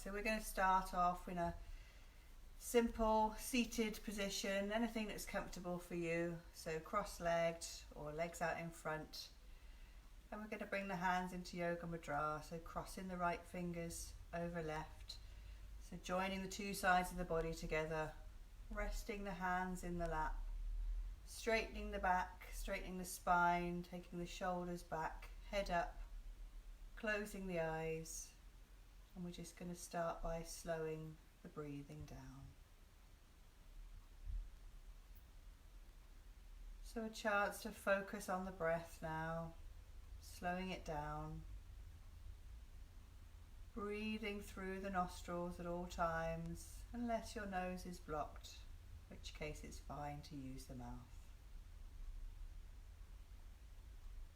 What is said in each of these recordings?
so we're going to start off in a simple seated position, anything that's comfortable for you, so cross-legged or legs out in front. And we're going to bring the hands into Yoga Mudra, so crossing the right fingers over left, so joining the two sides of the body together, resting the hands in the lap, straightening the back, straightening the spine, taking the shoulders back, head up, closing the eyes, and we're just going to start by slowing the breathing down. So a chance to focus on the breath now, slowing it down, breathing through the nostrils at all times, unless your nose is blocked, in which case it's fine to use the mouth.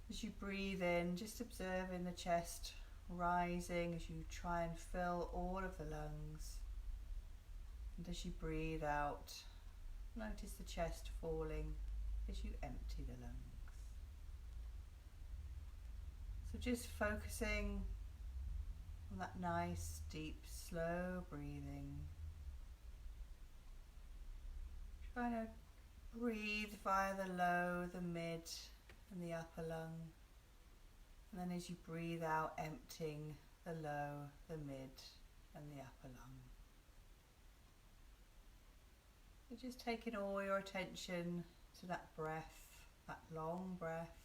As you breathe in, just observing the chest rising as you try and fill all of the lungs. And as you breathe out, notice the chest falling as you empty the lungs. So just focusing on that nice, deep, slow breathing. Trying to breathe via the low, the mid and the upper lung. And then as you breathe out, emptying the low, the mid and the upper lung. So just taking all your attention to that breath, that long breath.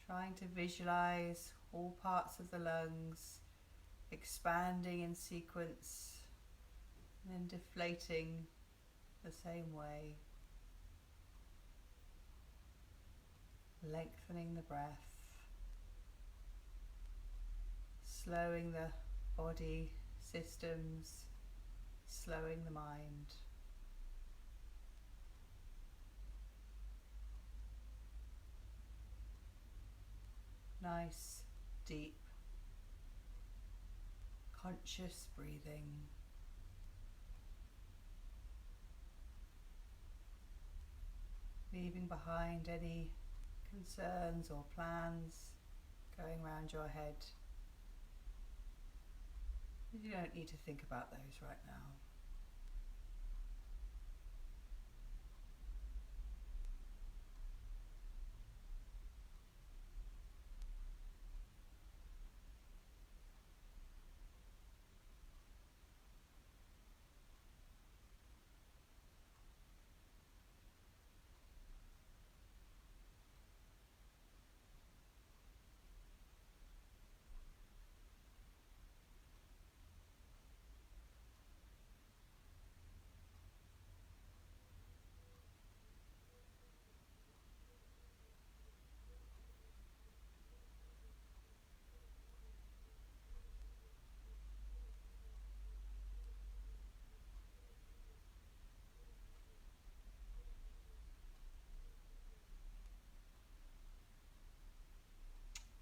Trying to visualize all parts of the lungs expanding in sequence and then deflating the same way. Lengthening the breath, slowing the body systems, slowing the mind. Nice, deep, conscious breathing. Leaving behind any concerns or plans going around your head. You don't need to think about those right now.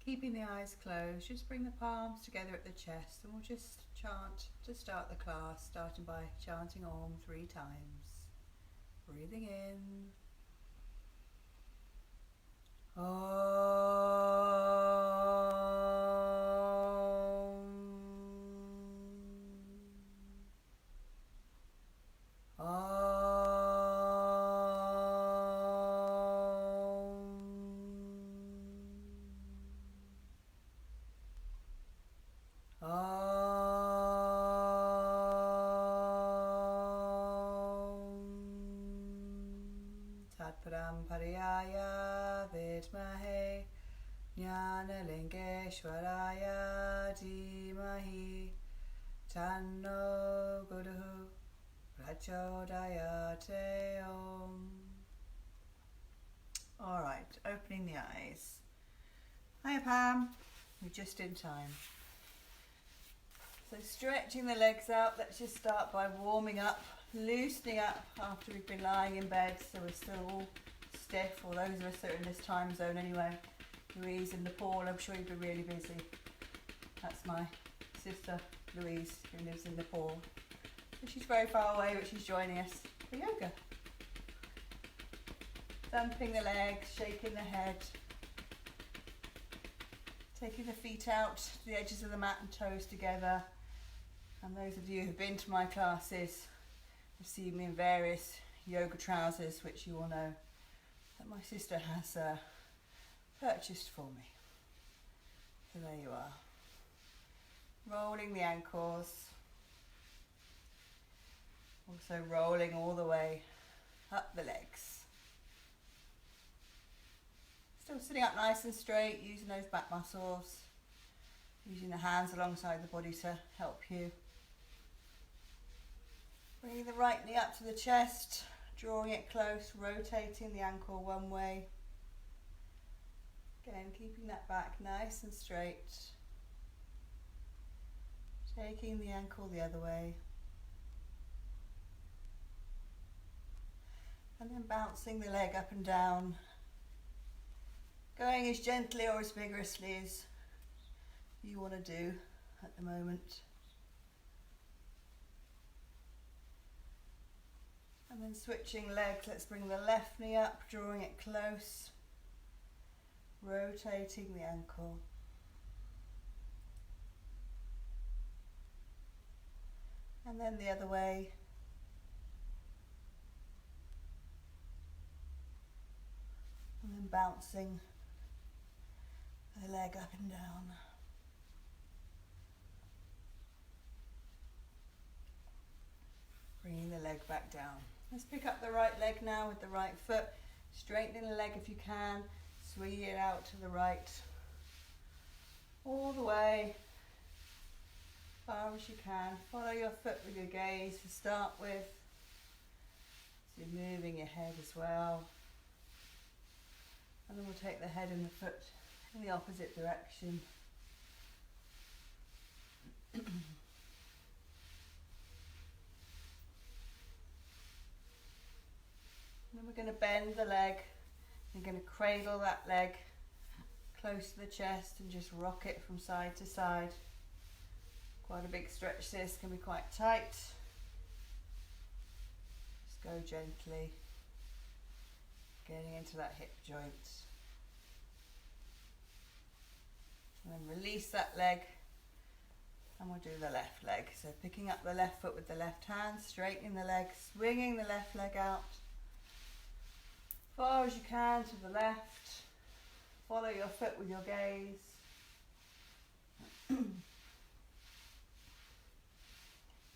Keeping the eyes closed, just bring the palms together at the chest and we'll just chant to start the class, starting by chanting Om 3 times. Breathing in. Pariyaya Vidmahe Jnanalingeshwaraya Dhimahi Tanno Guru Prachodayate Om. Alright, opening the eyes. Hiya Pam, you're just in time. So stretching the legs out, let's just start by warming up, loosening up after we've been lying in bed, so we're still all stiff, or those of us that are in this time zone anyway. Louise in Nepal, I'm sure you've been really busy. That's my sister Louise, who lives in Nepal. So she's very far away, but she's joining us for yoga. Thumping the legs, shaking the head. Taking the feet out to the edges of the mat and toes together. And those of you who've been to my classes have seen me in various yoga trousers, which you all know that my sister has purchased for me. So there you are. Rolling the ankles. Also rolling all the way up the legs. Still sitting up nice and straight, using those back muscles. Using the hands alongside the body to help you. Bringing the right knee up to the chest, drawing it close, rotating the ankle one way. Again, keeping that back nice and straight. Taking the ankle the other way. And then bouncing the leg up and down. Going as gently or as vigorously as you want to do at the moment. And then switching legs, let's bring the left knee up, drawing it close, rotating the ankle. And then the other way. And then bouncing the leg up and down. Bringing the leg back down. Let's pick up the right leg now with the right foot. Straightening the leg if you can. Swing it out to the right. All the way. Far as you can. Follow your foot with your gaze to start with. So you're moving your head as well. And then we'll take the head and the foot in the opposite direction. And then we're going to bend the leg. You're going to cradle that leg close to the chest and just rock it from side to side. Quite a big stretch this, can be quite tight. Just go gently, getting into that hip joint. And then release that leg and we'll do the left leg. So picking up the left foot with the left hand, straightening the leg, swinging the left leg out. Far as you can to the left. Follow your foot with your gaze.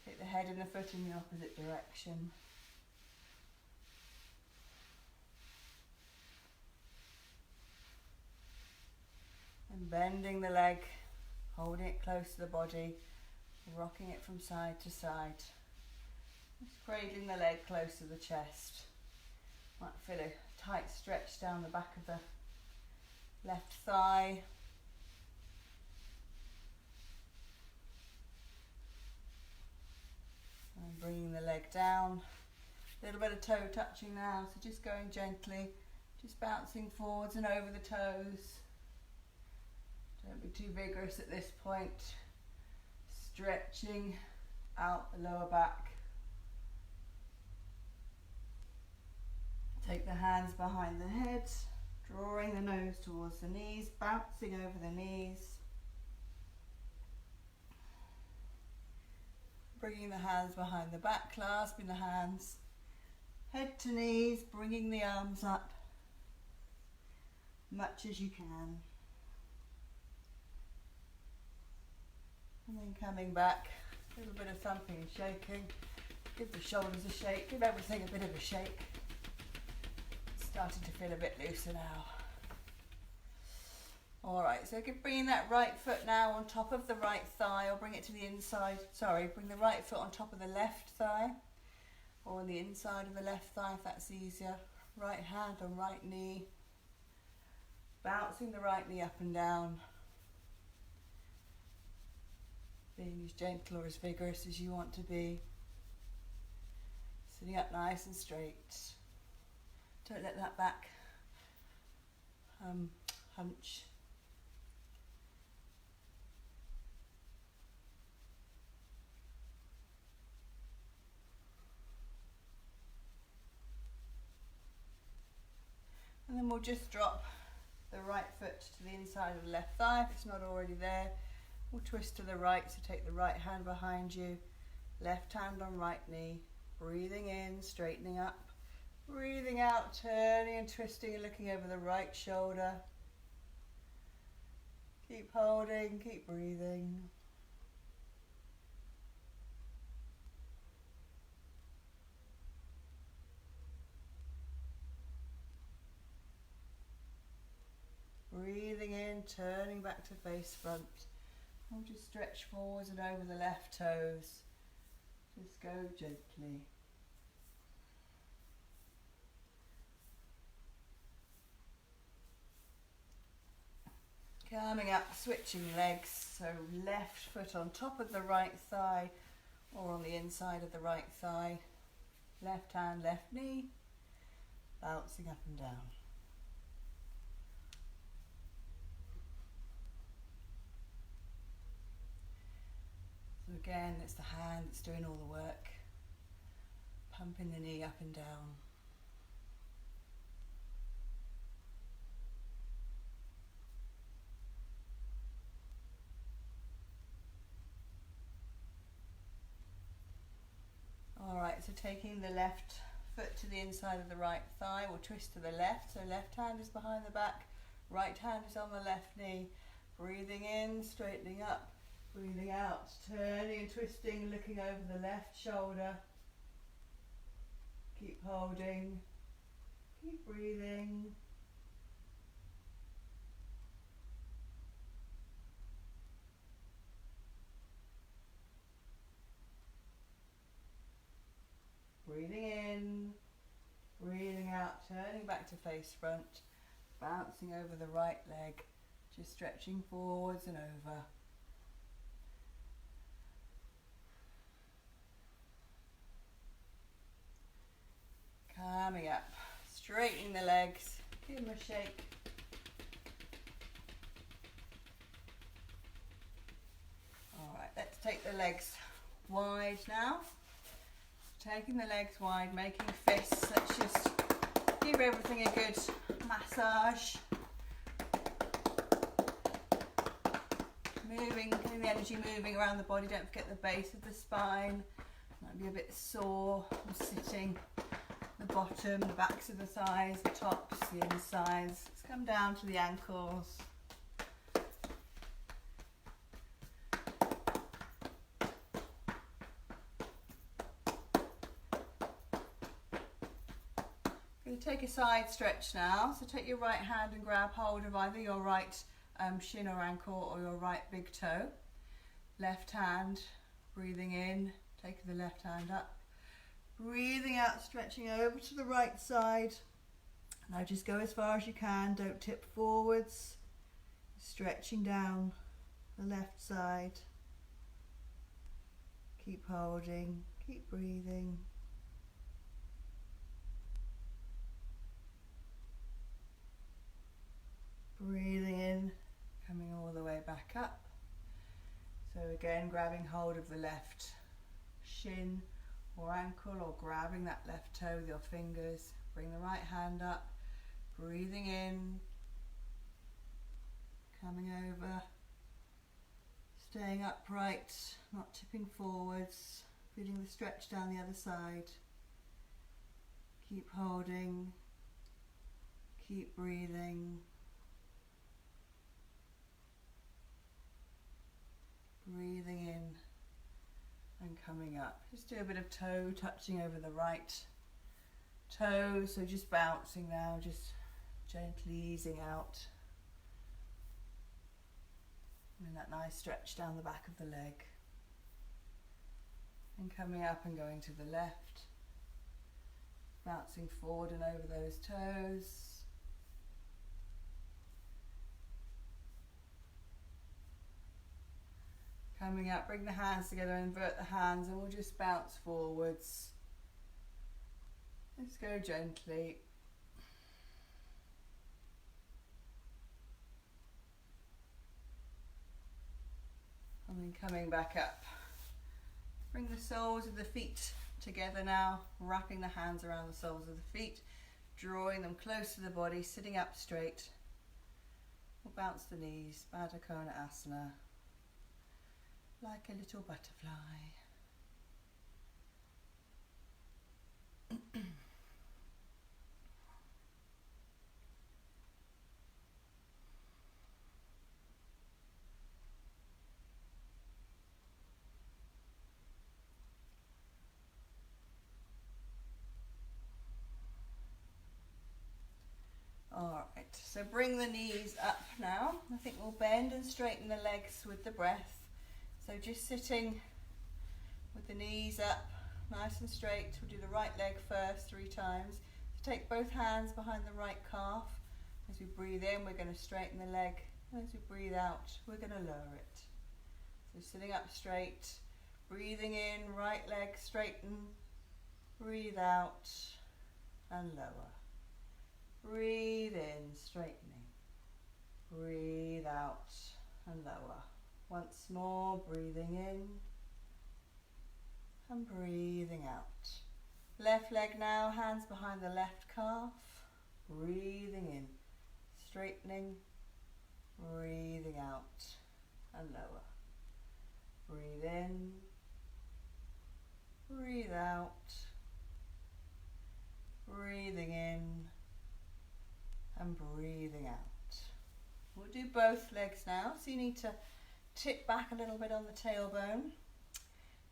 Take the head and the foot in the opposite direction. And bending the leg, holding it close to the body, rocking it from side to side. Just cradling the leg close to the chest. Might feel a tight stretch down the back of the left thigh. And bringing the leg down. A little bit of toe touching now, so just going gently, just bouncing forwards and over the toes. Don't be too vigorous at this point. Stretching out the lower back. Take the hands behind the head, drawing the nose towards the knees, bouncing over the knees. Bringing the hands behind the back, clasping the hands, head to knees, bringing the arms up, much as you can. And then coming back, a little bit of thumping and shaking. Give the shoulders a shake, give everything a bit of a shake. Starting to feel a bit looser now. Alright, so bringing that right foot now on top of the right thigh, or bring it to the inside, bring the right foot on top of the left thigh, or on the inside of the left thigh if that's easier. Right hand on right knee, bouncing the right knee up and down, being as gentle or as vigorous as you want to be. Sitting up nice and straight. Don't let that back hunch. And then we'll just drop the right foot to the inside of the left thigh if it's not already there. We'll twist to the right, so take the right hand behind you, left hand on right knee, breathing in, straightening up, breathing out, turning and twisting and looking over the right shoulder. Keep holding, keep breathing. Breathing in, turning back to face front. We'll just stretch forwards and over the left toes. Just go gently. Coming up, switching legs. So left foot on top of the right thigh or on the inside of the right thigh. Left hand, left knee. Bouncing up and down. So again, it's the hand that's doing all the work. Pumping the knee up and down. Alright, so taking the left foot to the inside of the right thigh, we'll twist to the left. So left hand is behind the back, right hand is on the left knee. Breathing in, straightening up. Breathing out, turning and twisting, looking over the left shoulder. Keep holding, keep breathing. Breathing in, breathing out, turning back to face front, bouncing over the right leg, just stretching forwards and over. Coming up, straightening the legs, give them a shake. Alright, let's take the legs wide now. Taking the legs wide, making fists. Let's just give everything a good massage. Moving, getting the energy moving around the body. Don't forget the base of the spine. Might be a bit sore from sitting. The bottom, the backs of the thighs, the tops, the insides. Let's come down to the ankles. Going to take a side stretch now. So take your right hand and grab hold of either your right shin or ankle or your right big toe. Left hand, breathing in, taking the left hand up. Breathing out, stretching over to the right side. Now just go as far as you can, don't tip forwards. Stretching down the left side. Keep holding, keep breathing. Breathing in, coming all the way back up. So again, grabbing hold of the left shin or ankle, or grabbing that left toe with your fingers. Bring the right hand up, breathing in, coming over, staying upright, not tipping forwards, feeling the stretch down the other side. Keep holding, keep breathing. Breathing in and coming up. Just do a bit of toe touching over the right toe, so just bouncing now, just gently easing out. And that nice stretch down the back of the leg. And coming up and going to the left. Bouncing forward and over those toes. Coming up, bring the hands together, invert the hands, and we'll just bounce forwards. Let's go gently. And then coming back up. Bring the soles of the feet together now, wrapping the hands around the soles of the feet, drawing them close to the body, sitting up straight. We'll bounce the knees, Baddha Konasana, like a little butterfly. Alright, so bring the knees up now. I think we'll bend and straighten the legs with the breath. So just sitting with the knees up, nice and straight. We'll do the right leg first 3 times. So take both hands behind the right calf. As we breathe in, we're going to straighten the leg. And as we breathe out, we're going to lower it. So sitting up straight, breathing in, right leg straighten, breathe out and lower. Breathe in, straightening. Breathe out and lower. Once more, breathing in and breathing out. Left leg now, hands behind the left calf. Breathing in, straightening, breathing out and lower. Breathe in, breathe out, breathing in and breathing out. We'll do both legs now, so you need to tip back a little bit on the tailbone.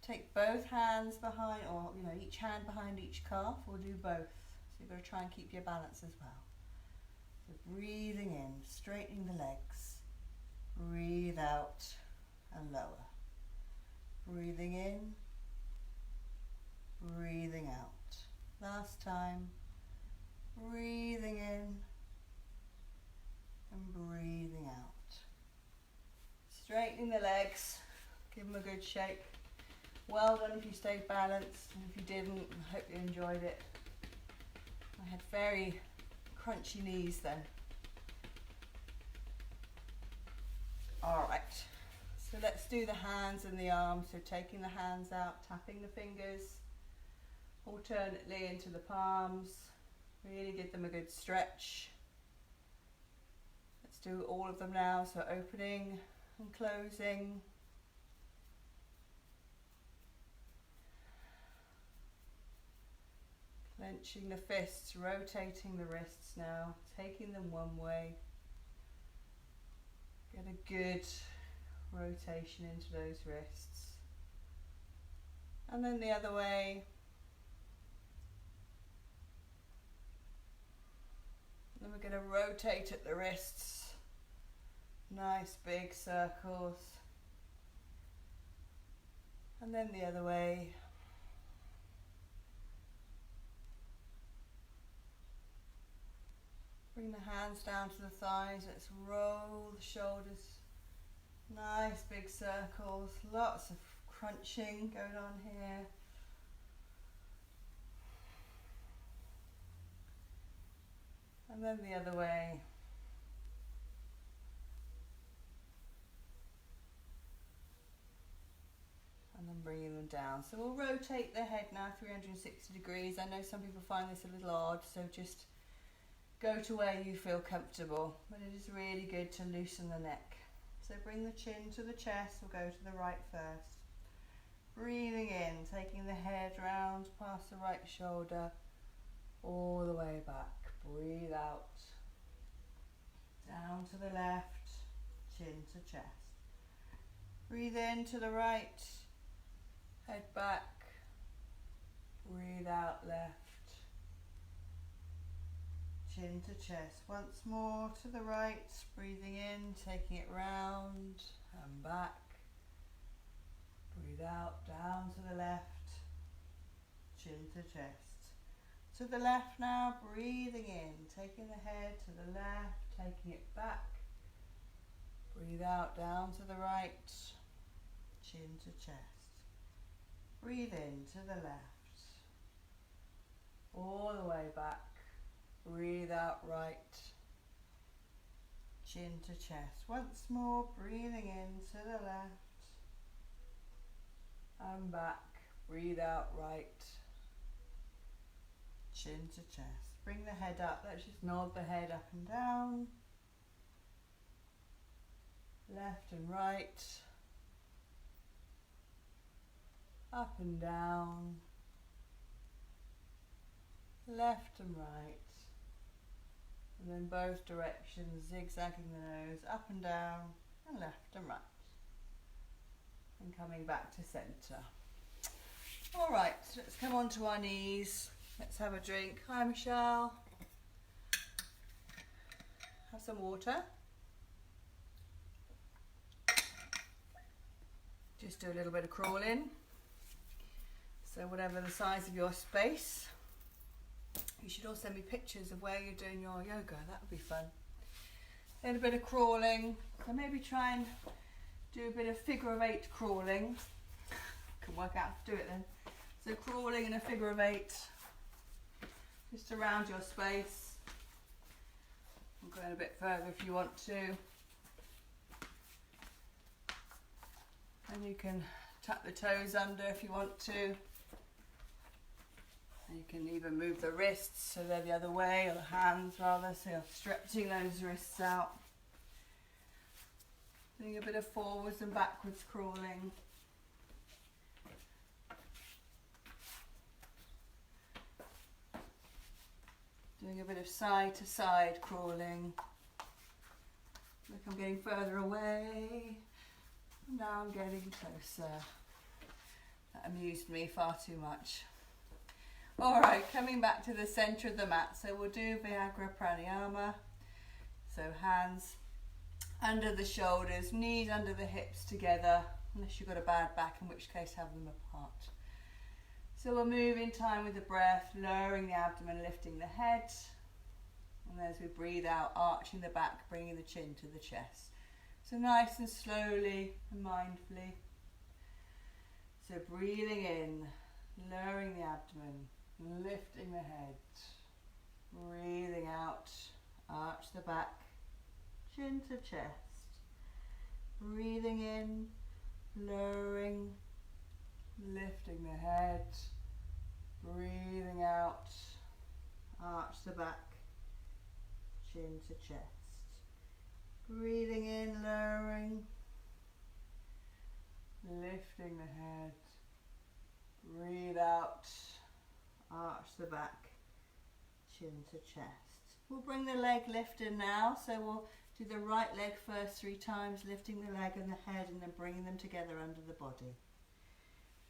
Take both hands behind, or each hand behind each calf. We'll do both, so you've got to try and keep your balance as well. So breathing in, straightening the legs. Breathe out and lower. Breathing in, breathing out. Last time. Breathing in and breathing out. Straightening the legs, give them a good shake. Well done if you stayed balanced, and if you didn't, I hope you enjoyed it. I had very crunchy knees then. Alright, so let's do the hands and the arms. So taking the hands out, tapping the fingers alternately into the palms. Really give them a good stretch. Let's do all of them now, so opening and closing. Clenching the fists, rotating the wrists now, taking them one way. Get a good rotation into those wrists. And then the other way. Then we're going to rotate at the wrists. Nice big circles. And then the other way. Bring the hands down to the thighs. Let's roll the shoulders. Nice big circles. Lots of crunching going on here. And then the other way. And then bringing them down. So we'll rotate the head now 360 degrees. I know some people find this a little odd, so just go to where you feel comfortable. But it is really good to loosen the neck. So bring the chin to the chest. We'll go to the right first. Breathing in, taking the head round past the right shoulder, all the way back. Breathe out, down to the left, chin to chest. Breathe in to the right, head back, breathe out left, chin to chest. Once more to the right, breathing in, taking it round and back. Breathe out, down to the left, chin to chest. To the left now, breathing in, taking the head to the left, taking it back. Breathe out, down to the right, chin to chest. Breathe in to the left, all the way back. Breathe out right, chin to chest. Once more, breathing in to the left and back. Breathe out right, chin to chest. Bring the head up. Let's just nod the head up and down. left and right, up and down, left and right, and then both directions, zigzagging the nose, up and down, and left and right, and coming back to centre. All right, let's come on to our knees. Let's have a drink. Hi, Michelle. Have some water. Just do a little bit of crawling. So whatever the size of your space. You should all send me pictures of where you're doing your yoga. That would be fun. Then a bit of crawling. So maybe try and do a bit of figure of 8 crawling. Can work out how to do it then. So crawling in a figure of 8. Just around your space. I'm going a bit further if you want to. And you can tuck the toes under if you want to. And you can even move the wrists so they're the other way, or the hands rather, so you're stretching those wrists out. Doing a bit of forwards and backwards crawling. Doing a bit of side to side crawling. Look, I'm getting further away. Now I'm getting closer. That amused me far too much. All right, coming back to the center of the mat. So we'll do Viagra Pranayama. So hands under the shoulders, knees under the hips together, unless you've got a bad back, in which case have them apart. So we'll move in time with the breath, lowering the abdomen, lifting the head. And as we breathe out, arching the back, bringing the chin to the chest. So nice and slowly and mindfully. So breathing in, lowering the abdomen, lifting the head. Breathing out, arch the back, chin to chest. Breathing in, lowering, lifting the head. Breathing out, arch the back, chin to chest. Breathing in, lowering, lifting the head. Breathe out, arch the back, chin to chest. We'll bring the leg lifted now, so we'll do the right leg first 3 times, lifting the leg and the head and then bringing them together under the body.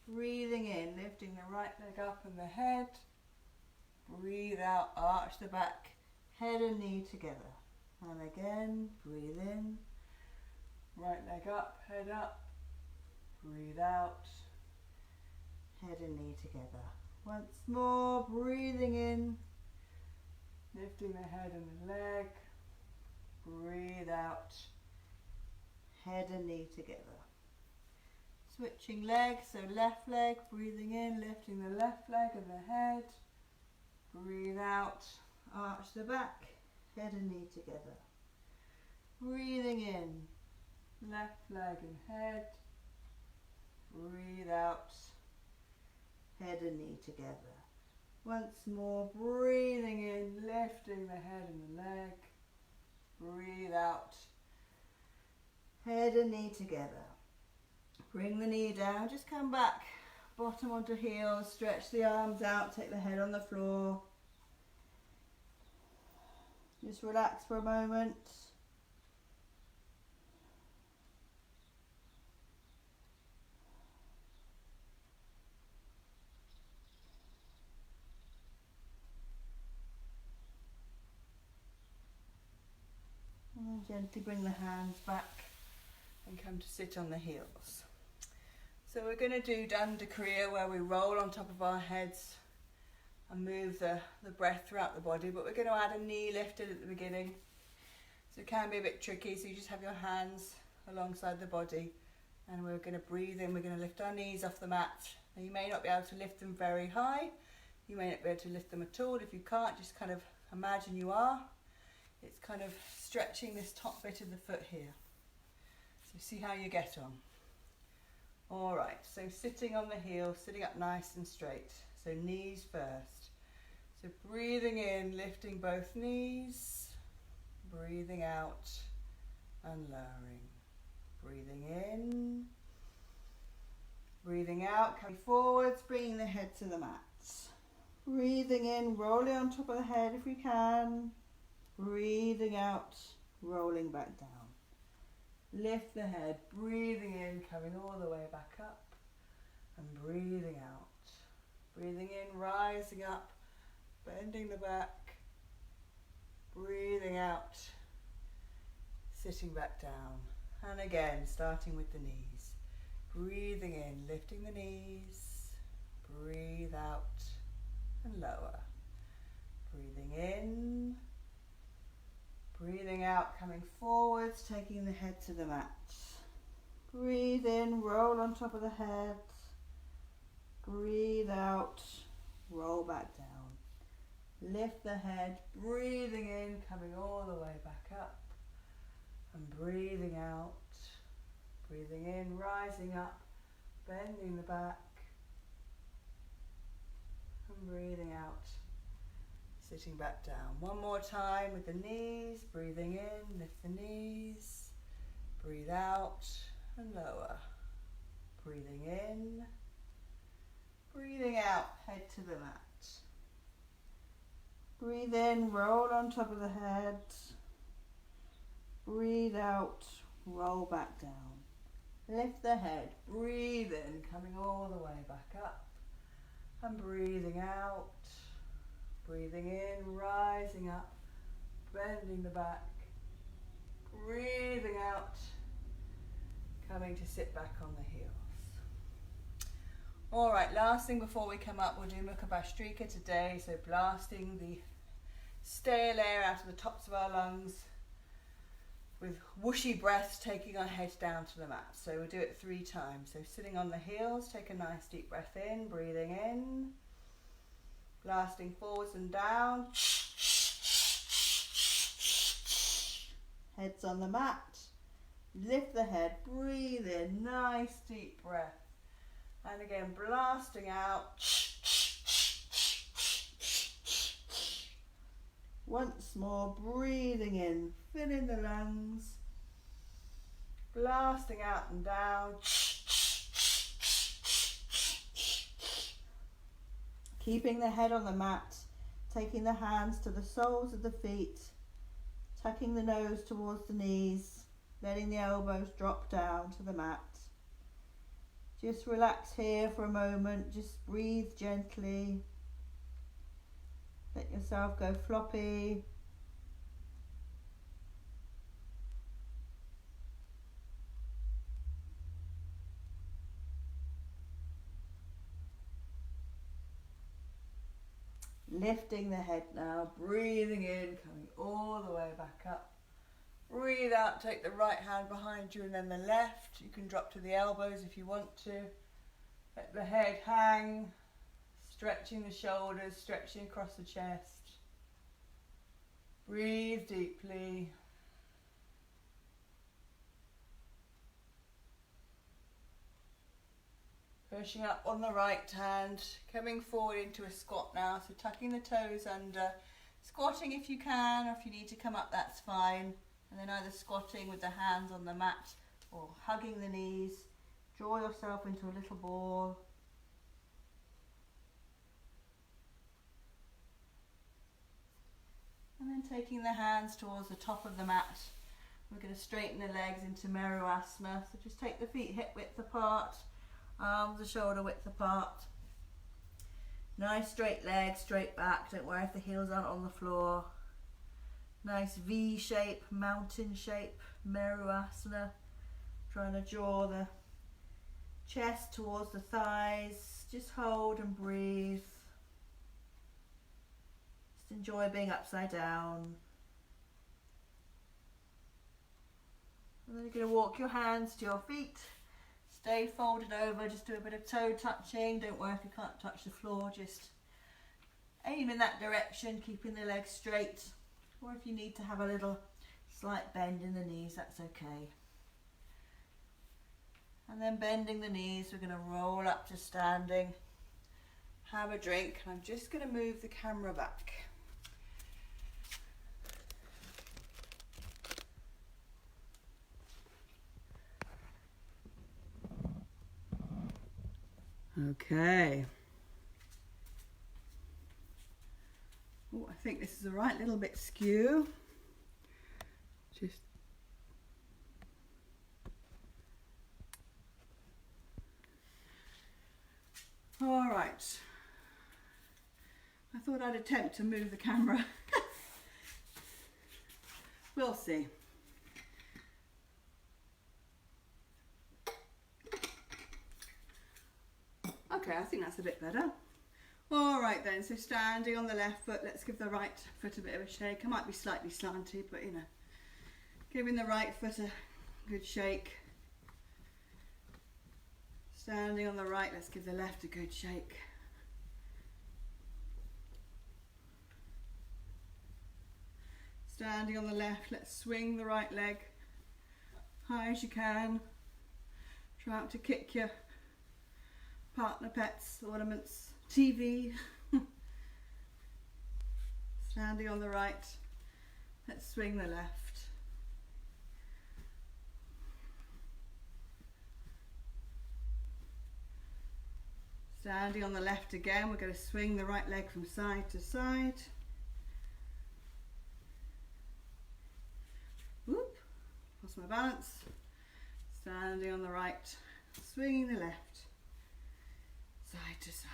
Breathing in, lifting the right leg up and the head. Breathe out, arch the back, head and knee together. And again, breathe in, right leg up, head up. Breathe out, head and knee together. Once more, breathing in, lifting the head and the leg. Breathe out, head and knee together. Switching legs, so left leg, breathing in, lifting the left leg and the head. Breathe out, arch the back, head and knee together. Breathing in, left leg and head. Breathe out, head and knee together. Once more, breathing in, lifting the head and the leg. Breathe out, head and knee together. Bring the knee down, just come back, bottom onto heels, stretch the arms out, take the head on the floor. Just relax for a moment. And gently bring the hands back and come to sit on the heels. So we're going to do Danda Kriya, where we roll on top of our heads and move the breath throughout the body, but we're going to add a knee lifted at the beginning. So it can be a bit tricky, so you just have your hands alongside the body and we're going to breathe in, we're going to lift our knees off the mat. Now you may not be able to lift them very high, you may not be able to lift them at all. If you can't, just kind of imagine you are. It's kind of stretching this top bit of the foot here. So see how you get on. All right, so sitting on the heel, sitting up nice and straight. So knees first. So breathing in, lifting both knees. Breathing out and lowering. Breathing in. Breathing out, coming forwards, bringing the head to the mat. Breathing in, rolling on top of the head if you can. Breathing out, rolling back down. Lift the head, breathing in, coming all the way back up. And breathing out. Breathing in, rising up, bending the back. Breathing out, sitting back down. And again, starting with the knees. Breathing in, lifting the knees. Breathe out and lower. Breathing in. Breathing out, coming forwards, taking the head to the mat. Breathe in, roll on top of the head. Breathe out, roll back down. Lift the head, breathing in, coming all the way back up. And breathing out. Breathing in, rising up, bending the back. And breathing out. Sitting back down. One more time with the knees. Breathing in, lift the knees. Breathe out and lower. Breathing in. Breathing out, head to the mat. Breathe in, roll on top of the head. Breathe out, roll back down. Lift the head, breathe in, coming all the way back up. And breathing out. Breathing in, rising up, bending the back, breathing out, coming to sit back on the heels. Alright, last thing before we come up, we'll do Mukha Bhastrika today, so blasting the stale air out of the tops of our lungs with whooshy breaths, taking our head down to the mat. So we'll do it 3 times. So sitting on the heels, take a nice deep breath in, breathing in. Blasting forwards and down. Head's on the mat. Lift the head, breathe in, nice deep breath. And again, blasting out. Once more, breathing in, filling the lungs. Blasting out and down. Keeping the head on the mat, taking the hands to the soles of the feet, tucking the nose towards the knees, letting the elbows drop down to the mat. Just relax here for a moment, just breathe gently. Let yourself go floppy. Lifting the head now, breathing in, coming all the way back up. Breathe out, take the right hand behind you and then the left. You can drop to the elbows if you want to. Let the head hang, stretching the shoulders, stretching across the chest. Breathe deeply. Pushing up on the right hand, coming forward into a squat now, so tucking the toes under, squatting if you can, or if you need to come up, that's fine. And then either squatting with the hands on the mat or hugging the knees. Draw yourself into a little ball. And then taking the hands towards the top of the mat. We're going to straighten the legs into Merusasana, so just take the feet hip width apart. Arms are shoulder width apart. Nice straight legs, straight back. Don't worry if the heels aren't on the floor. Nice V shape, mountain shape, Merusasana. Trying to draw the chest towards the thighs. Just hold and breathe. Just enjoy being upside down. And then you're going to walk your hands to your feet. Stay folded over, just do a bit of toe touching. Don't worry if you can't touch the floor, just aim in that direction, keeping the legs straight. Or if you need to have a little slight bend in the knees, that's okay. And then bending the knees, we're going to roll up to standing, have a drink. I'm just going to move the camera back. Okay. Oh, I think this is the right little bit skew. Just all right. I thought I'd attempt to move the camera. We'll see. Okay, I think that's a bit better. All right then, so standing on the left foot, let's give the right foot a bit of a shake. I might be slightly slanted, but you know, giving the right foot a good shake. Standing on the right, let's give the left a good shake. Standing on the left, let's swing the right leg high as you can. Try not to kick your partner, pets, ornaments, TV. Standing on the right, let's swing the left. Standing on the left again, we're going to swing the right leg from side to side. Whoop, lost my balance. Standing on the right, swinging the left, side to side.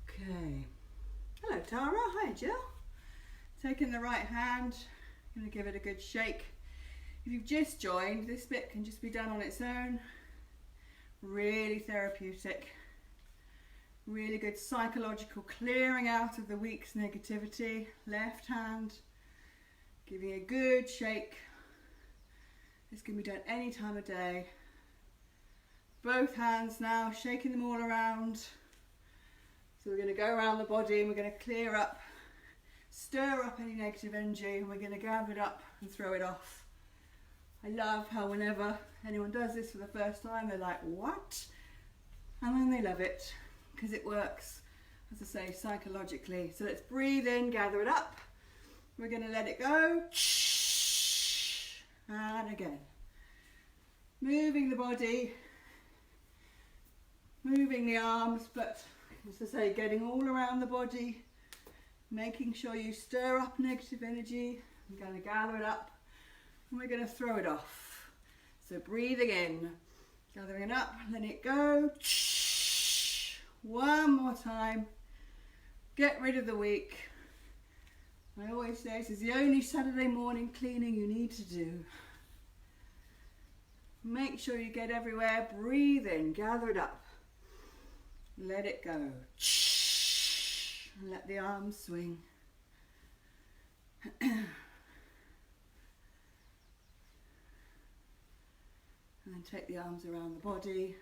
Okay. Hello Tara, hi Jill. Taking the right hand, going to give it a good shake. If you've just joined, this bit can just be done on its own. Really therapeutic. Really good psychological clearing out of the week's negativity. Left hand, giving a good shake. This can be done any time of day. Both hands now, shaking them all around. So we're going to go around the body and we're going to clear up, stir up any negative energy, and we're going to gather it up and throw it off. I love how whenever anyone does this for the first time, they're like, what? And then they love it because it works, as I say, psychologically. So let's breathe in, gather it up. We're going to let it go. And again. Moving the body, moving the arms, but as I say, getting all around the body, making sure you stir up negative energy. We're going to gather it up and we're going to throw it off. So breathing in, gathering it up, letting it go. One more time. Get rid of the week. I always say this is the only Saturday morning cleaning you need to do. Make sure you get everywhere. Breathe in, gather it up. Let it go. And let the arms swing. And then take the arms around the body,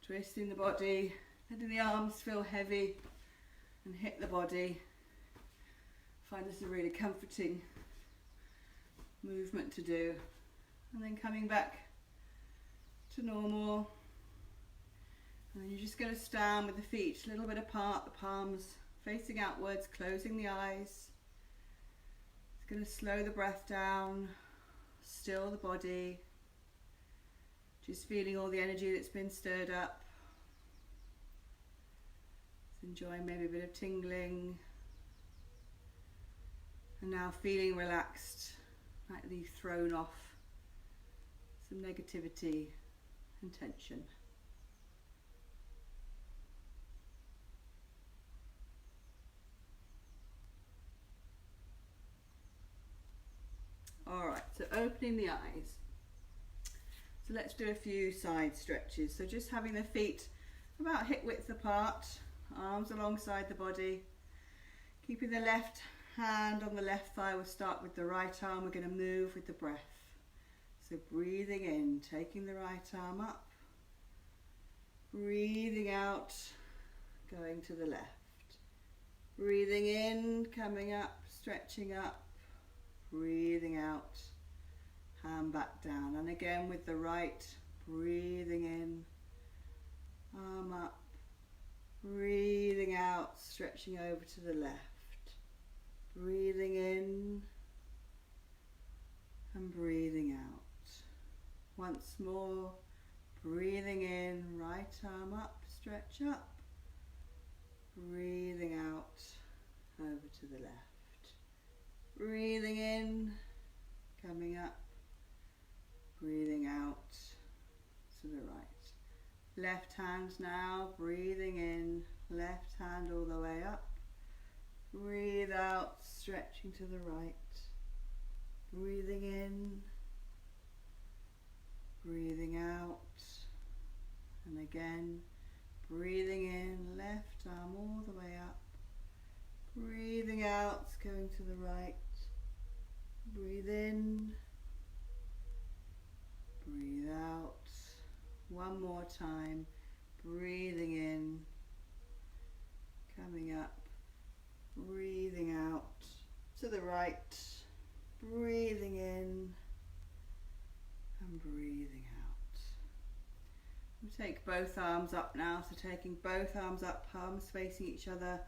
twisting the body, letting the arms feel heavy and hit the body. I find this a really comforting movement to do. And then coming back to normal. And then you're just going to stand with the feet a little bit apart, the palms facing outwards, closing the eyes. It's going to slow the breath down, still the body. Just feeling all the energy that's been stirred up. Just enjoying maybe a bit of tingling. And now feeling relaxed, lightly thrown off some negativity and tension. Alright, so opening the eyes. So let's do a few side stretches. So just having the feet about hip width apart, arms alongside the body. Keeping the left hand on the left thigh, we'll start with the right arm. We're going to move with the breath. So breathing in, taking the right arm up. Breathing out, going to the left. Breathing in, coming up, stretching up. Breathing out, hand back down. And again with the right, breathing in, arm up. Breathing out, stretching over to the left. Breathing in and breathing more. Breathing in, right arm up, stretch up. Breathing out, over to the left. Breathing in, coming up. Breathing out to the right. Left hand now, breathing in, left hand all the way up. Breathe out, stretching to the right. Breathing in, breathing out. And again, breathing in, left arm all the way up. Breathing out, going to the right. Breathe in, breathe out. One more time. Breathing in, coming up, breathing out to the right. Breathing in and breathing out. We'll take both arms up now. So taking both arms up, palms facing each other.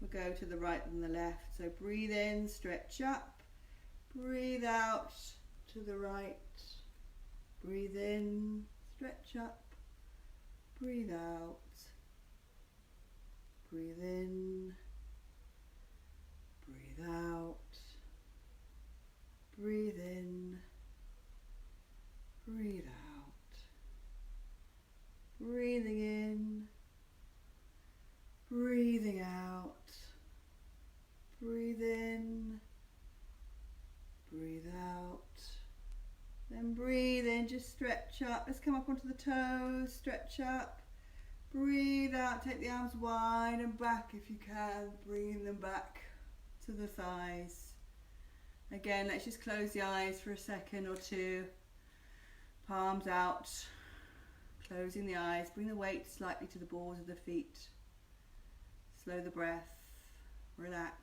We'll go to the right and the left. So breathe in, stretch up. Breathe out to the right. Breathe in, stretch up. Breathe out. Breathe in. Breathe out. Breathe in. Breathe out. Breathing in. Breathing out. Breathe in. Breathe out. Then breathe in, just stretch up. Let's come up onto the toes, stretch up. Breathe out, take the arms wide and back if you can. Bring them back to the thighs. Again, let's just close the eyes for a second or two. Palms out, closing the eyes. Bring the weight slightly to the balls of the feet. Slow the breath, relax.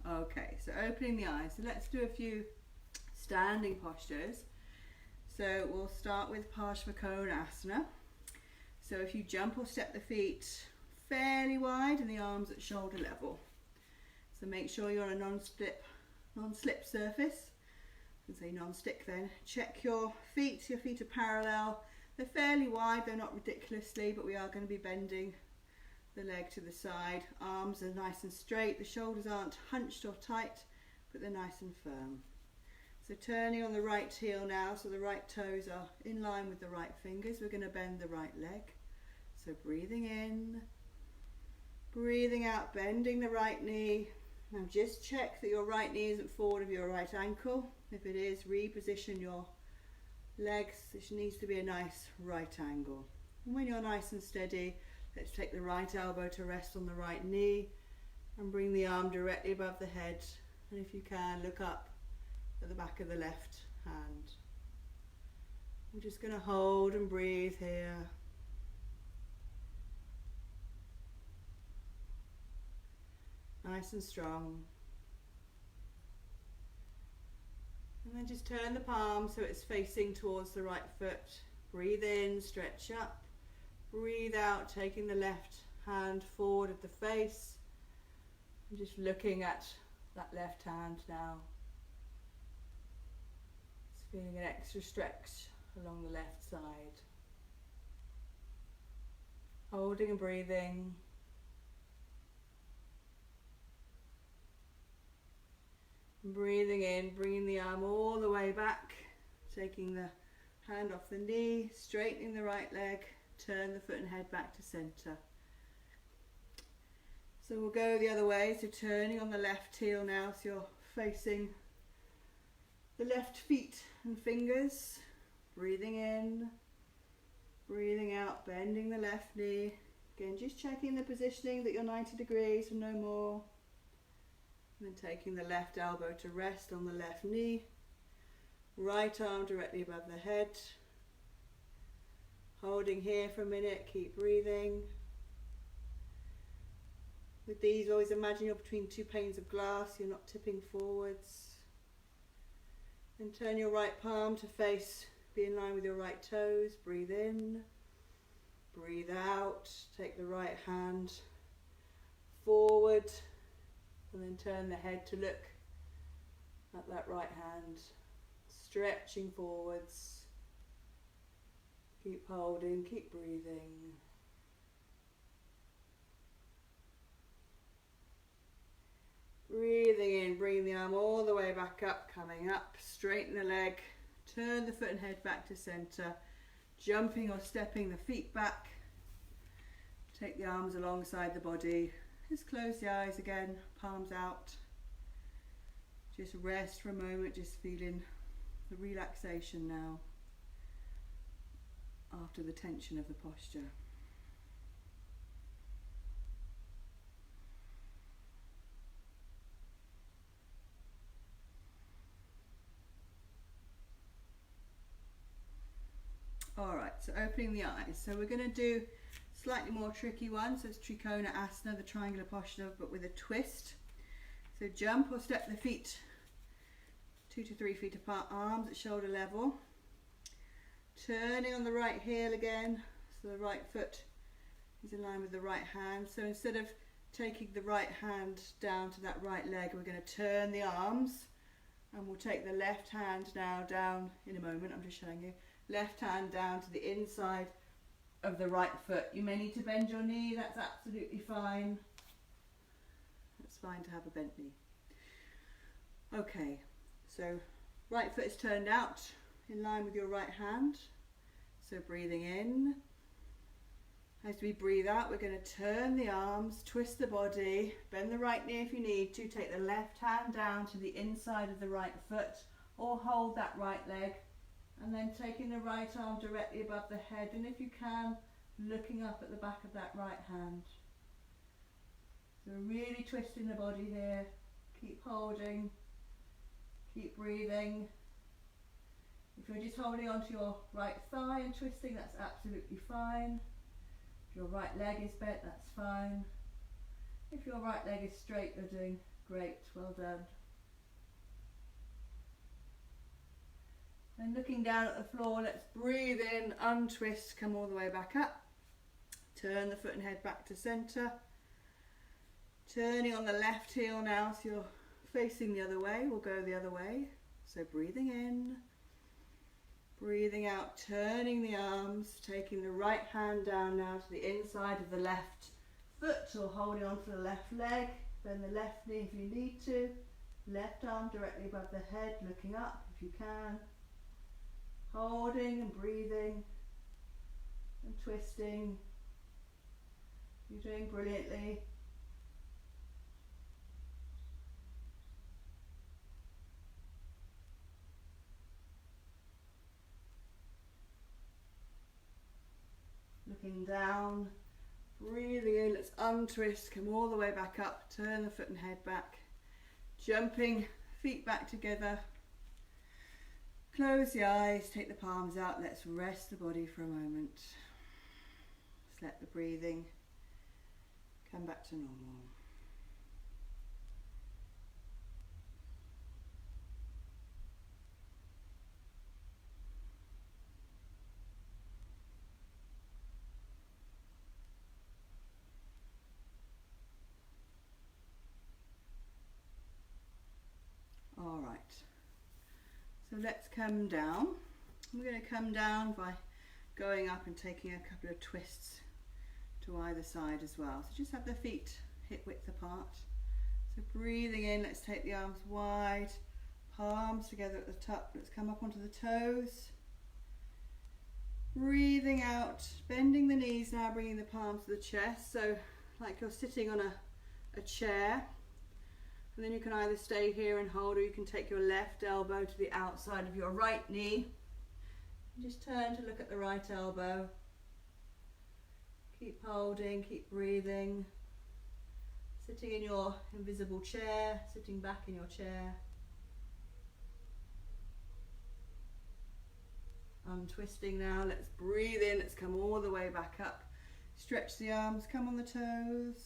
Okay, so opening the eyes. So let's do a few standing postures. So we'll start with Parsvakonasana. So if you jump or step the feet fairly wide and the arms at shoulder level. So make sure you're on a non-slip surface. I say non-stick then. Check your feet are parallel. They're fairly wide, they're not ridiculously, but we are going to be bending the leg to the side. Arms are nice and straight, the shoulders aren't hunched or tight, but they're nice and firm. So turning on the right heel now, so the right toes are in line with the right fingers. We're going to bend the right leg. So breathing in, breathing out, bending the right knee. Now just check that your right knee isn't forward of your right ankle. If it is, reposition your legs. This needs to be a nice right angle. And when you're nice and steady, let's take the right elbow to rest on the right knee and bring the arm directly above the head. And if you can, look up at the back of the left hand. I'm just going to hold and breathe here. Nice and strong. And then just turn the palm so it's facing towards the right foot. Breathe in, stretch up. Breathe out, taking the left hand forward at the face. And just looking at that left hand now. Just feeling an extra stretch along the left side. Holding and breathing. Breathing in, bringing the arm all the way back, taking the hand off the knee, straightening the right leg, turn the foot and head back to center. So we'll go the other way, so turning on the left heel now, so you're facing the left feet and fingers. Breathing in, breathing out, bending the left knee. Again, just checking the positioning that you're 90 degrees and no more. And then taking the left elbow to rest on the left knee. Right arm directly above the head. Holding here for a minute, keep breathing. With these, always imagine you're between two panes of glass, you're not tipping forwards. And turn your right palm to face, be in line with your right toes. Breathe in, breathe out. Take the right hand forward, and then turn the head to look at that right hand. Stretching forwards. Keep holding, keep breathing. Breathing in, bring the arm all the way back up, coming up, straighten the leg, turn the foot and head back to center, jumping or stepping the feet back, take the arms alongside the body, just close the eyes again, palms out, just rest for a moment, just feeling the relaxation now after the tension of the posture. Alright, so opening the eyes. So we're going to do slightly more tricky one. So it's Trikona Asana, the triangular posture, but with a twist. So jump or step the feet 2 to 3 feet apart, arms at shoulder level. Turning on the right heel again, so the right foot is in line with the right hand. So instead of taking the right hand down to that right leg, we're going to turn the arms, and we'll take the left hand now down in a moment. I'm just showing you. Left hand down to the inside of the right foot. You may need to bend your knee, that's absolutely fine. It's fine to have a bent knee. Okay, so right foot is turned out in line with your right hand. So breathing in. As we breathe out, we're going to turn the arms, twist the body, bend the right knee if you need to, take the left hand down to the inside of the right foot, or hold that right leg. And then taking the right arm directly above the head, and if you can, looking up at the back of that right hand. So really twisting the body here. Keep holding, keep breathing. If you're just holding onto your right thigh and twisting, that's absolutely fine. If your right leg is bent, that's fine. If your right leg is straight, you're doing great, well done. And looking down at the floor, let's breathe in, untwist, come all the way back up. Turn the foot and head back to center. Turning on the left heel now, so you're facing the other way, we'll go the other way. So breathing in, breathing out, turning the arms, taking the right hand down now to the inside of the left foot, or holding on to the left leg, bend the left knee if you need to. Left arm directly above the head, looking up if you can. Holding and breathing and twisting. You're doing brilliantly. Looking down, breathing in, let's untwist, come all the way back up, turn the foot and head back. Jumping, feet back together. Close the eyes, take the palms out, let's rest the body for a moment. Just let the breathing come back to normal. All right. So let's come down. We're going to come down by going up and taking a couple of twists to either side as well. So just have the feet hip width apart. So breathing in, let's take the arms wide, palms together at the top. Let's come up onto the toes. Breathing out, bending the knees now, bringing the palms to the chest. So like you're sitting on a chair. And then you can either stay here and hold, or you can take your left elbow to the outside of your right knee. And just turn to look at the right elbow. Keep holding, keep breathing. Sitting in your invisible chair, sitting back in your chair. Untwisting now, let's breathe in, let's come all the way back up. Stretch the arms, come on the toes.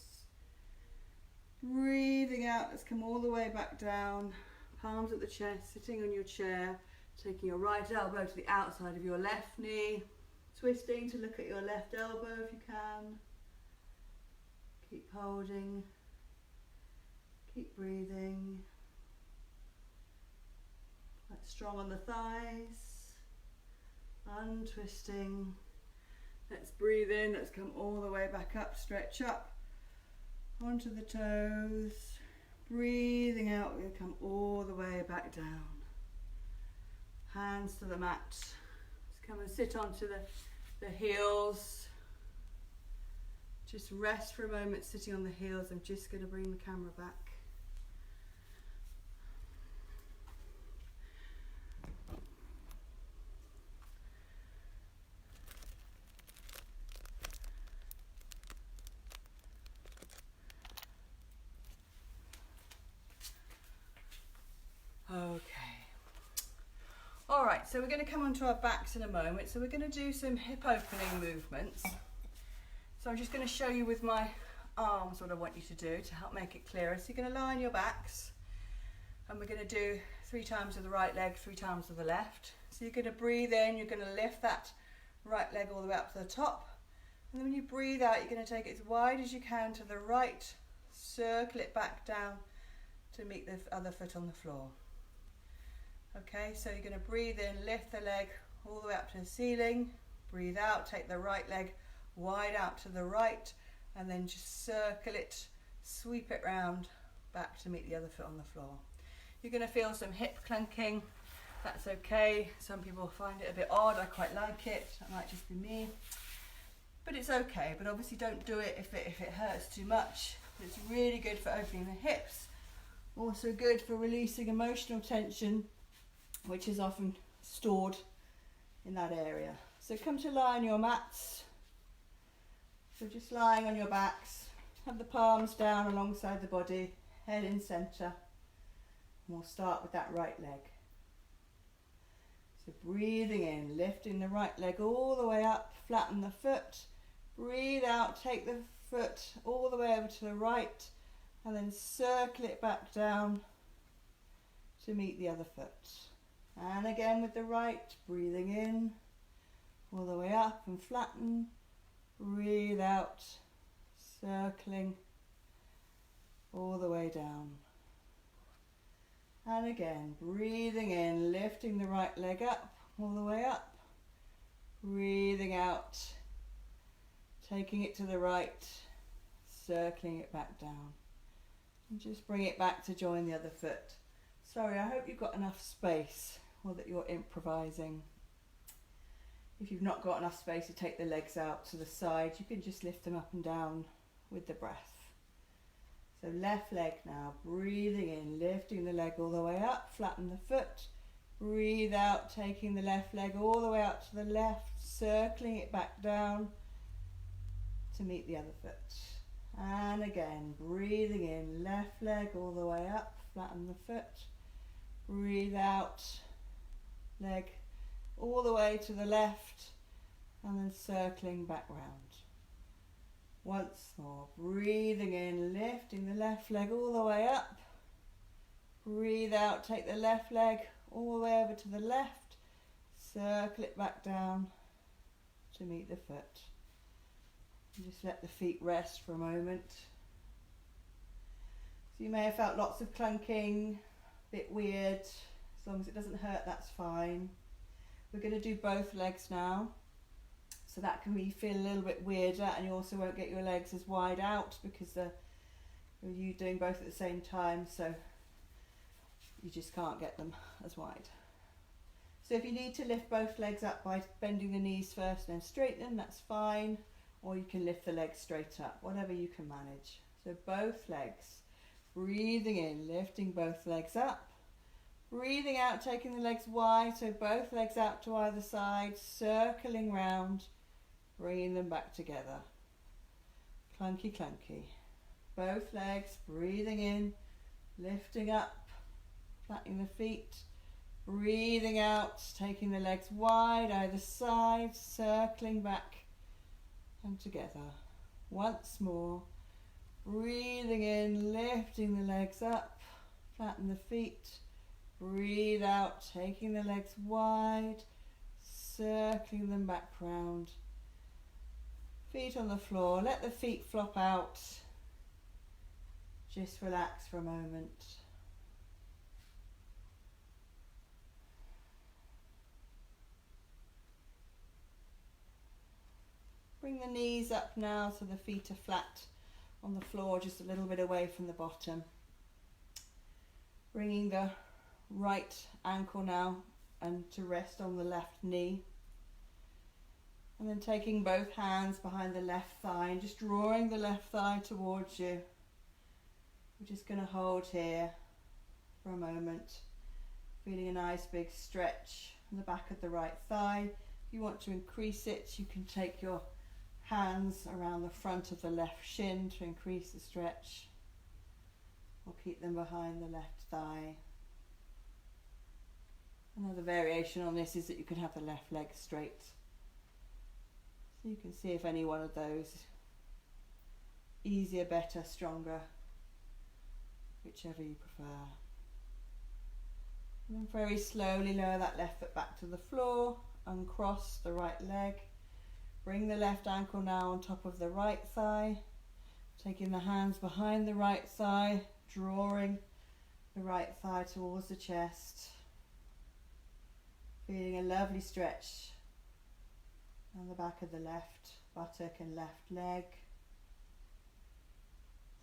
Breathing out, let's come all the way back down, palms at the chest, sitting on your chair, taking your right elbow to the outside of your left knee, twisting to look at your left elbow if you can. Keep holding, Keep breathing. Quite strong on the thighs. Untwisting. Let's breathe in. Let's come all the way back up. Stretch up onto the toes. Breathing out. We'll come all the way back down. Hands to the mat. Just come and sit onto the heels. Just rest for a moment sitting on the heels. I'm just going to bring the camera back. Okay. All right, so we're going to come onto our backs in a moment. So we're going to do some hip opening movements. So I'm just going to show you with my arms what I want you to do to help make it clearer. So you're going to lie on your backs, and we're going to do 3 times with the right leg, 3 times with the left. So you're going to breathe in, you're going to lift that right leg all the way up to the top, and then when you breathe out, you're going to take it as wide as you can to the right, circle it back down to meet the other foot on the floor. Okay, so you're going to breathe in, lift the leg all the way up to the ceiling, breathe out, take the right leg wide out to the right, and then just circle it, sweep it round back to meet the other foot on the floor. You're going to feel some hip clunking. That's okay. Some people find it a bit odd. I quite like it. That might just be me, but it's okay. But obviously don't do it if it hurts too much. It's really good for opening the hips, also good for releasing emotional tension, which is often stored in that area. So come to lie on your mats. So just lying on your backs, have the palms down alongside the body, head in centre, and we'll start with that right leg. So breathing in, lifting the right leg all the way up, flatten the foot, breathe out, take the foot all the way over to the right, and then circle it back down to meet the other foot. And again with the right, breathing in, all the way up and flatten. Breathe out, circling all the way down. And again, breathing in, lifting the right leg up, all the way up. Breathing out, taking it to the right, circling it back down. And just bring it back to join the other foot. Sorry, I hope you've got enough space or that you're improvising. If you've not got enough space to take the legs out to the side, you can just lift them up and down with the breath. So left leg now, breathing in, lifting the leg all the way up, flatten the foot. Breathe out, taking the left leg all the way out to the left, circling it back down to meet the other foot. And again, breathing in, left leg all the way up, flatten the foot. Breathe out, leg all the way to the left, and then circling back round. Once more, breathing in, lifting the left leg all the way up. Breathe out, take the left leg all the way over to the left, circle it back down to meet the foot. And just let the feet rest for a moment. So you may have felt lots of clunking, a bit weird. As long as it doesn't hurt, that's fine. We're going to do both legs now, so that can feel a little bit weirder, and you also won't get your legs as wide out because you're doing both at the same time, so you just can't get them as wide. So if you need to lift both legs up by bending the knees first and then straighten them, that's fine, or you can lift the legs straight up, whatever you can manage. So both legs, breathing in, lifting both legs up. Breathing out, taking the legs wide, so both legs out to either side, circling round, bringing them back together. Clunky, clunky. Both legs, breathing in, lifting up, flattening the feet. Breathing out, taking the legs wide, either side, circling back and together. Once more. Breathing in, lifting the legs up, flatten the feet. Breathe out, taking the legs wide, circling them back round. Feet on the floor, let the feet flop out. Just relax for a moment. Bring the knees up now so the feet are flat on the floor, just a little bit away from the bottom. Bringing the right ankle now and to rest on the left knee. And then taking both hands behind the left thigh and just drawing the left thigh towards you. We're just going to hold here for a moment, feeling a nice big stretch in the back of the right thigh. If you want to increase it, you can take your hands around the front of the left shin to increase the stretch, or keep them behind the left thigh. Another variation on this is that you can have the left leg straight. So you can see if any one of those, easier, better, stronger, whichever you prefer. And then very slowly lower that left foot back to the floor, uncross the right leg. Bring the left ankle now on top of the right thigh, taking the hands behind the right thigh, drawing the right thigh towards the chest. Feeling a lovely stretch on the back of the left buttock and left leg.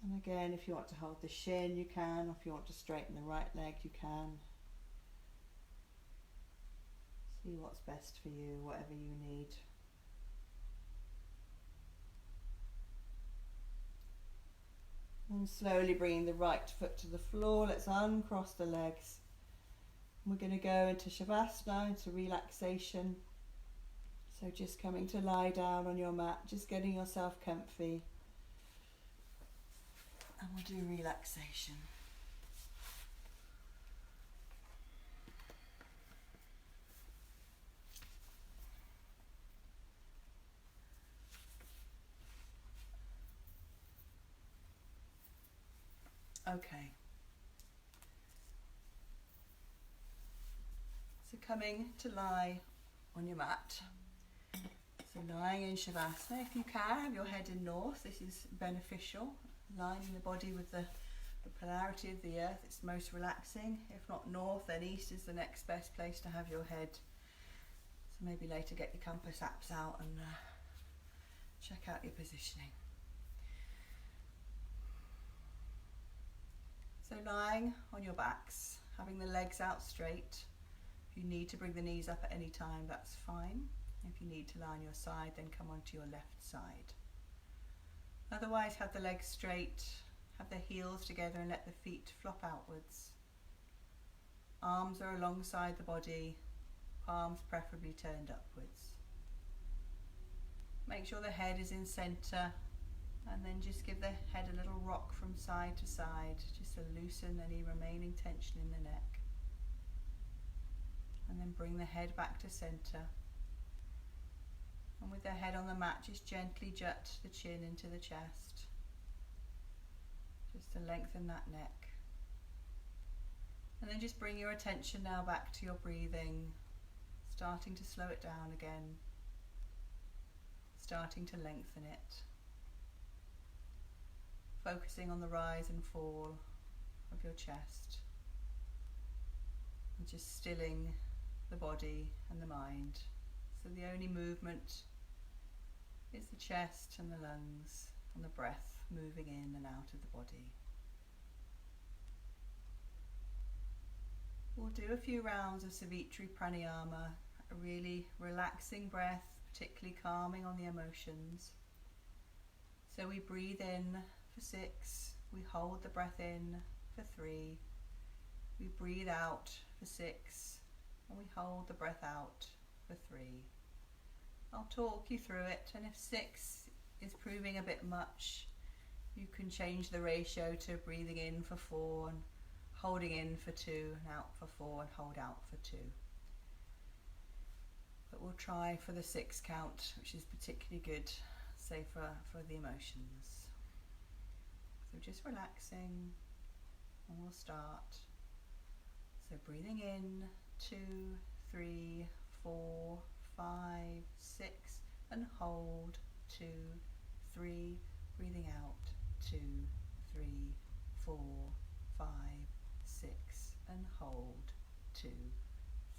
And again, if you want to hold the shin, you can. Or if you want to straighten the right leg, you can. See what's best for you, whatever you need. And slowly bringing the right foot to the floor. Let's uncross the legs. We're going to go into Shavasana, into relaxation. So just coming to lie down on your mat, just getting yourself comfy. And we'll do relaxation. Okay. So coming to lie on your mat. So lying in Shavasana, if you can, have your head in north. This is beneficial. Lining the body with the polarity of the earth, it's most relaxing. If not north, then east is the next best place to have your head. So maybe later get your compass apps out and check out your positioning. So lying on your backs, having the legs out straight. If you need to bring the knees up at any time, that's fine. If you need to lie on your side, then come onto your left side. Otherwise, have the legs straight, have the heels together and let the feet flop outwards. Arms are alongside the body, palms preferably turned upwards. Make sure the head is in centre, and then just give the head a little rock from side to side, just to loosen any remaining tension in the neck. And then bring the head back to centre. And with the head on the mat, just gently jut the chin into the chest, just to lengthen that neck. And then just bring your attention now back to your breathing, starting to slow it down again, starting to lengthen it, focusing on the rise and fall of your chest, and just stilling the body and the mind. So the only movement is the chest and the lungs and the breath moving in and out of the body. We'll do a few rounds of Savitri Pranayama, a really relaxing breath, particularly calming on the emotions. So we breathe in for 6, we hold the breath in for 3, we breathe out for 6, and we hold the breath out for 3. I'll talk you through it, and if 6 is proving a bit much, you can change the ratio to breathing in for 4 and holding in for 2 and out for 4 and hold out for 2. But we'll try for the 6 count, which is particularly good, say for the emotions. So just relaxing, and we'll start. So breathing in, 2, 3, 4, 5, 6, and hold, 2, 3, breathing out, 2, 3, 4, 5, 6, and hold. 2,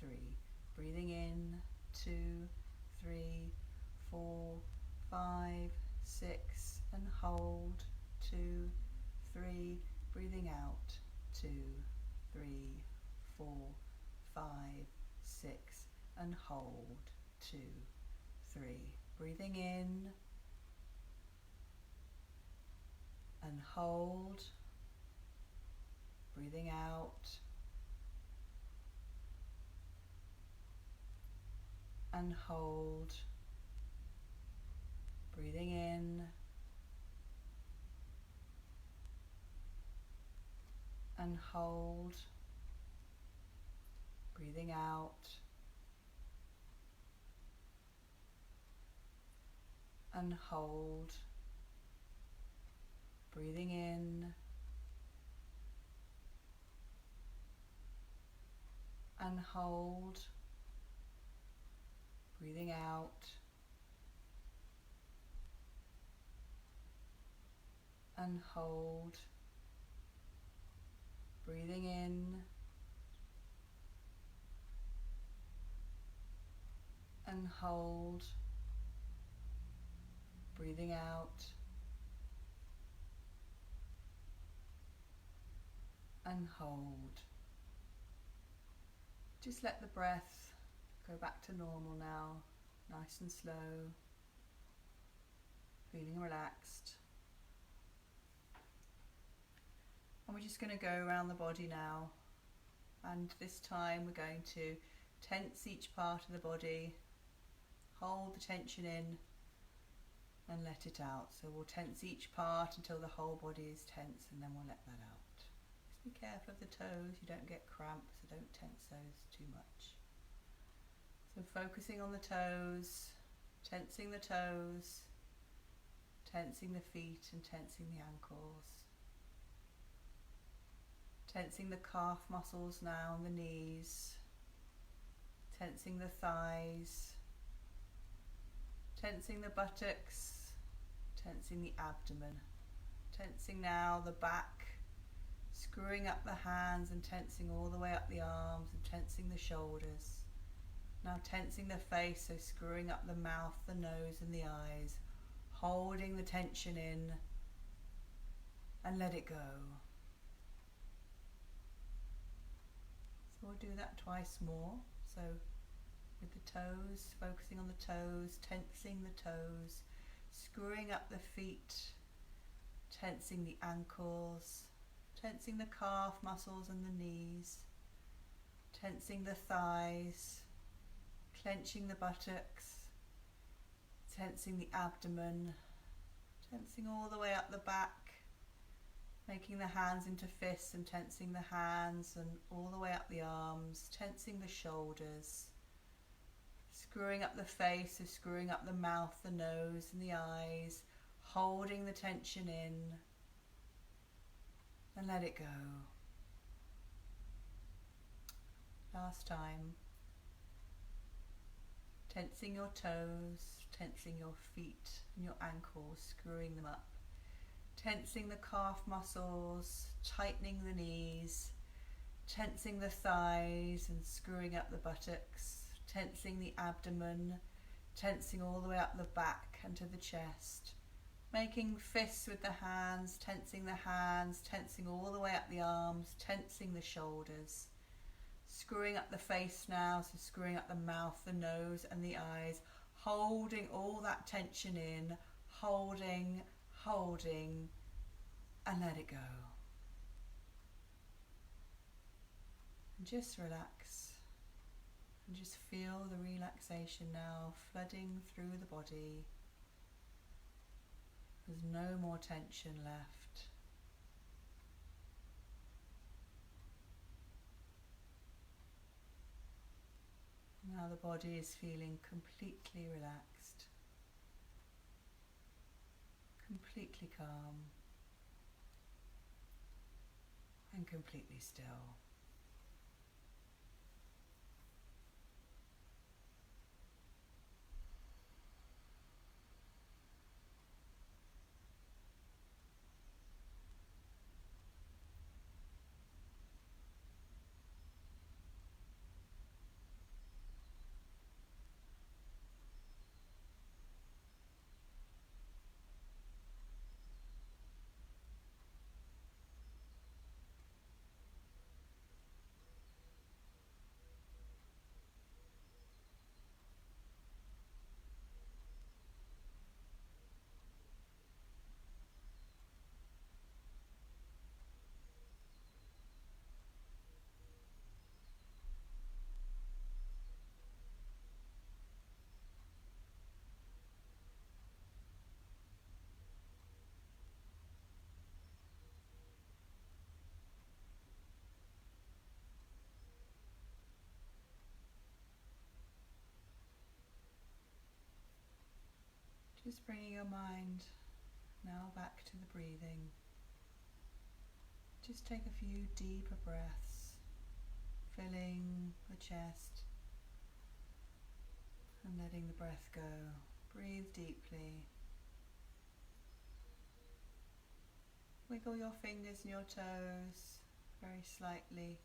3. Breathing in, 2, 3, 4, 5, 6, and hold. 2, 3. Breathing out, 2, 3, 4, 5, 6, and hold. 2, 3. Breathing in and hold. Breathing out and hold. Breathing in and hold. Breathing out and hold. Breathing in and hold. Breathing out and hold. Breathing in and hold. Breathing out and hold. Just let the breath go back to normal now, nice and slow, feeling relaxed. And we're just going to go around the body now, and this time we're going to tense each part of the body, hold the tension in and let it out. So we'll tense each part until the whole body is tense, and then we'll let that out. Just be careful of the toes, you don't get cramps, so don't tense those too much. So focusing on the toes, tensing the toes, tensing the feet and tensing the ankles. Tensing the calf muscles now and the knees, tensing the thighs, tensing the buttocks, tensing the abdomen, tensing now the back, screwing up the hands and tensing all the way up the arms and tensing the shoulders. Now tensing the face, so screwing up the mouth, the nose and the eyes, holding the tension in and let it go. So we'll do that twice more. So with the toes, focusing on the toes, tensing the toes, screwing up the feet, tensing the ankles, tensing the calf muscles and the knees, tensing the thighs, clenching the buttocks, tensing the abdomen, tensing all the way up the back, making the hands into fists and tensing the hands and all the way up the arms, tensing the shoulders, screwing up the face, so screwing up the mouth, the nose and the eyes, holding the tension in and let it go. Last time. Tensing your toes, tensing your feet and your ankles, screwing them up. Tensing the calf muscles, tightening the knees, tensing the thighs and screwing up the buttocks, tensing the abdomen, tensing all the way up the back and to the chest, making fists with the hands, tensing all the way up the arms, tensing the shoulders, screwing up the face now, so screwing up the mouth, the nose and the eyes, holding all that tension in, holding, and let it go. And just relax and just feel the relaxation now flooding through the body. There's no more tension left. Now the body is feeling completely relaxed, completely calm and completely still. Just bringing your mind now back to the breathing. Just take a few deeper breaths, filling the chest and letting the breath go. Breathe deeply. Wiggle your fingers and your toes very slightly.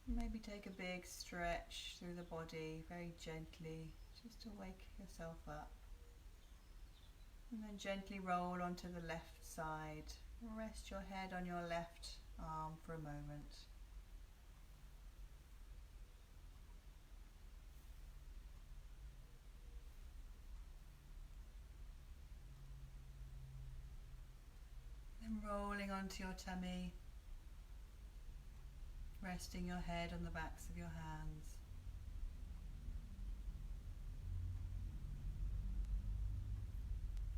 Maybe take a big stretch through the body very gently, just to wake yourself up. And then gently roll onto the left side. Rest your head on your left arm for a moment. Then rolling onto your tummy, resting your head on the backs of your hands.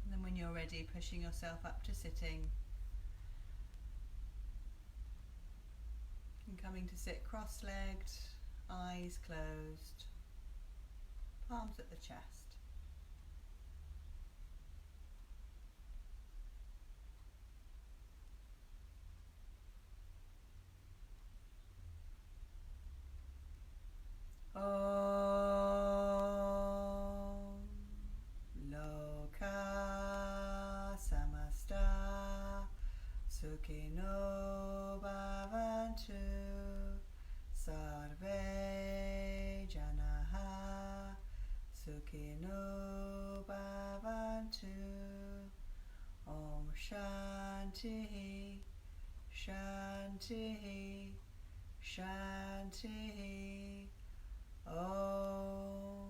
And then when you're ready, pushing yourself up to sitting. And coming to sit cross-legged, eyes closed, palms at the chest. Om Loka Samasta Sukhino Bhavantu Sarve Janaha Sukhino Bhavantu. Om Shanti Shanti Shanti. Om.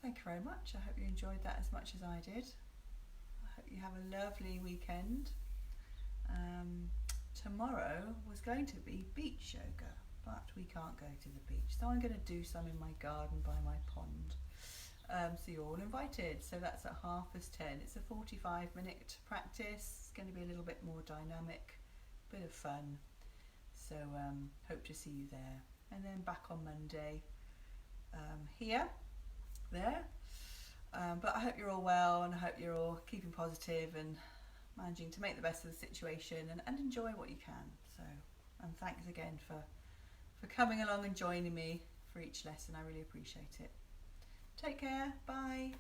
Thank you very much. I hope you enjoyed that as much as I did. I hope you have a lovely weekend. Tomorrow was going to be beach yoga, but we can't go to the beach, so I'm going to do some in my garden by my pond. So you're all invited. So that's at 10:30. It's a 45-minute practice. It's going to be a little bit more dynamic, bit of fun. So hope to see you there. And then back on Monday there. But I hope you're all well, and I hope you're all keeping positive and managing to make the best of the situation and enjoy what you can. So, and thanks again for coming along and joining me for each lesson. I really appreciate it. Take care. Bye.